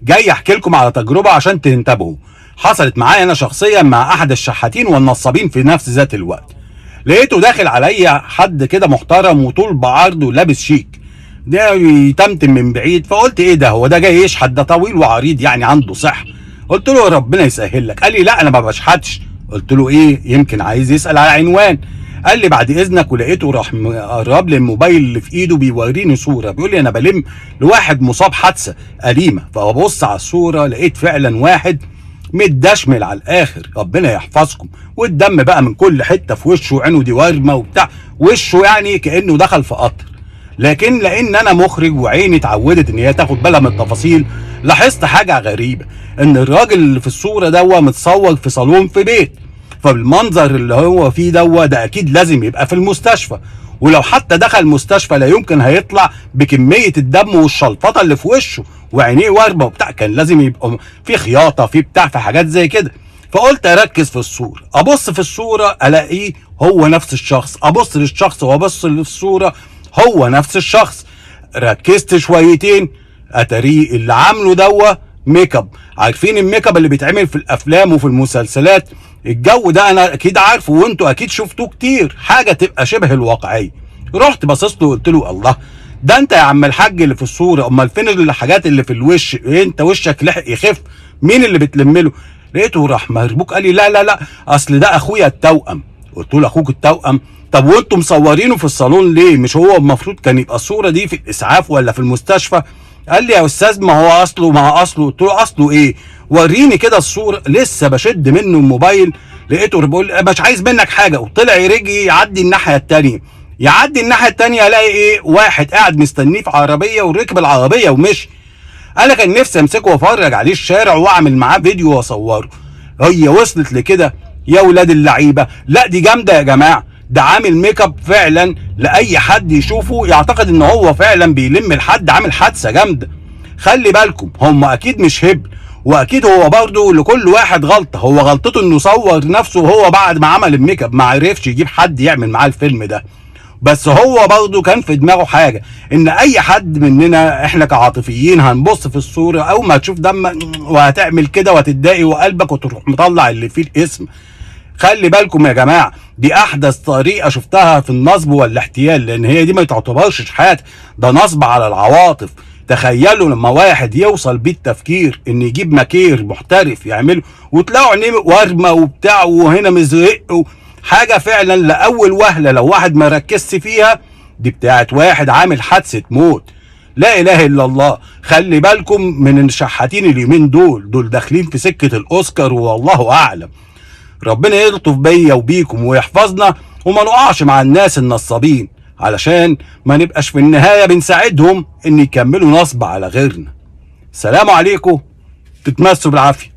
جاي احكي لكم على تجربه عشان تنتبهوا. حصلت معايا انا شخصيا مع احد الشحاتين والنصابين في نفس ذات الوقت. لقيته داخل عليا حد كده محترم وطول بعرض ولابس شيك، ده يتمتم من بعيد، فقلت ايه ده، هو ده جاي يشحت؟ ده طويل وعريض يعني عنده صحه. قلت له ربنا يسهل لك. قال لي لا انا ما بشحتش. قلت له ايه؟ يمكن عايز يسال على عنوان. قال لي بعد اذنك، ولقيته راح مقرب لي الموبايل اللي في ايده بيوريني صوره، بيقول لي انا بلم لواحد مصاب حادثه اليمه. فببص على الصوره لقيت فعلا واحد متدشمل على الاخر، ربنا يحفظكم، والدم بقى من كل حته في وشه، وعينه دي ورمه وبتاع، وشه يعني كانه دخل في قطر. لكن لان انا مخرج وعيني اتعودت ان هي تاخد بالها من التفاصيل، لاحظت حاجه غريبه، ان الراجل اللي في الصوره دوا متصور في صالون في بيت، فالمنظر اللي هو فيه دوا ده اكيد لازم يبقى في المستشفى، ولو حتى دخل مستشفى لا يمكن هيطلع بكميه الدم والشلفطه اللي في وشه وعينيه ورمه وبتاع، كان لازم يبقى في خياطه في بتاع في حاجات زي كده. فقلت اركز في الصوره، ابص في الصوره الاقيه هو نفس الشخص، ابص للشخص وابص للصوره هو نفس الشخص. ركزت شويتين، اتاريه اللي عامله دوا ميك اب. عارفين الميك اب اللي بيتعمل في الافلام وفي المسلسلات؟ الجو ده انا اكيد عارفه وانتوا اكيد شفتوه كتير، حاجه تبقى شبه الواقعيه. رحت باصص له وقلت له الله، ده انت يا عم الحاج اللي في الصوره، امال فين الحاجات اللي في الوش؟ انت وشك لحق يخف، مين اللي بتلمله؟ لقيته راح مربوك قال لي لا لا لا، اصل ده اخويا التوأم. قلت له اخوك التوأم؟ طب وانتم مصورينه في الصالون ليه؟ مش هو المفروض كان يبقى الصوره دي في الاسعاف ولا في المستشفى؟ قال لي يا استاذ ما هو اصله مع اصله. قلت له اصله ايه؟ وريني كده الصوره. لسه بشد منه الموبايل لقيته بيقول مش عايز منك حاجه، وطلع يرجي يعدي الناحيه الثانيه. يعدي الناحيه الثانيه الاقي ايه؟ واحد قاعد مستنيه في عربيه وركب العربيه ومشي. انا كان نفسي امسكه وافرج عليه الشارع واعمل معاه فيديو واصوره. هي وصلت لكده يا ولاد اللعيبه؟ لا دي جامده يا جماعه، ده عامل ميك اب فعلا لاي حد يشوفه يعتقد ان هو فعلا بيلم لحد عامل حادثه جامده. خلي بالكم هم اكيد مش هبل، واكيد هو برضه لكل واحد غلطه، هو غلطته انه صور نفسه وهو بعد ما عمل الميك اب ما عرفش يجيب حد يعمل معاه الفيلم ده. بس هو برضه كان في دماغه حاجه، ان اي حد مننا احنا كعاطفيين هنبص في الصوره اول ما تشوف دم وهتعمل كده وهتتضايق وقلبك وتروح مطلع اللي فيه الاسم. خلي بالكم يا جماعه، دي احدث طريقه شفتها في النصب والاحتيال، لان هي دي ما تعتبرش شحات، ده نصب على العواطف. تخيلوا لما واحد يوصل بيه التفكير ان يجيب ماكير محترف يعمله وتلاقوا عينيه ورمه وبتاع وهنا مزرق، حاجه فعلا لاول وهله لو واحد ما ركزش فيها دي بتاعت واحد عامل حادثه موت. لا اله الا الله. خلي بالكم من الشحاتين اليومين دول داخلين في سكه الاوسكار والله اعلم. ربنا يلطف بيا وبيكم ويحفظنا وما نقعش مع الناس النصابين، علشان ما نبقاش في النهايه بنساعدهم ان يكملوا نصب على غيرنا. سلام عليكم، تتمسوا بالعافيه.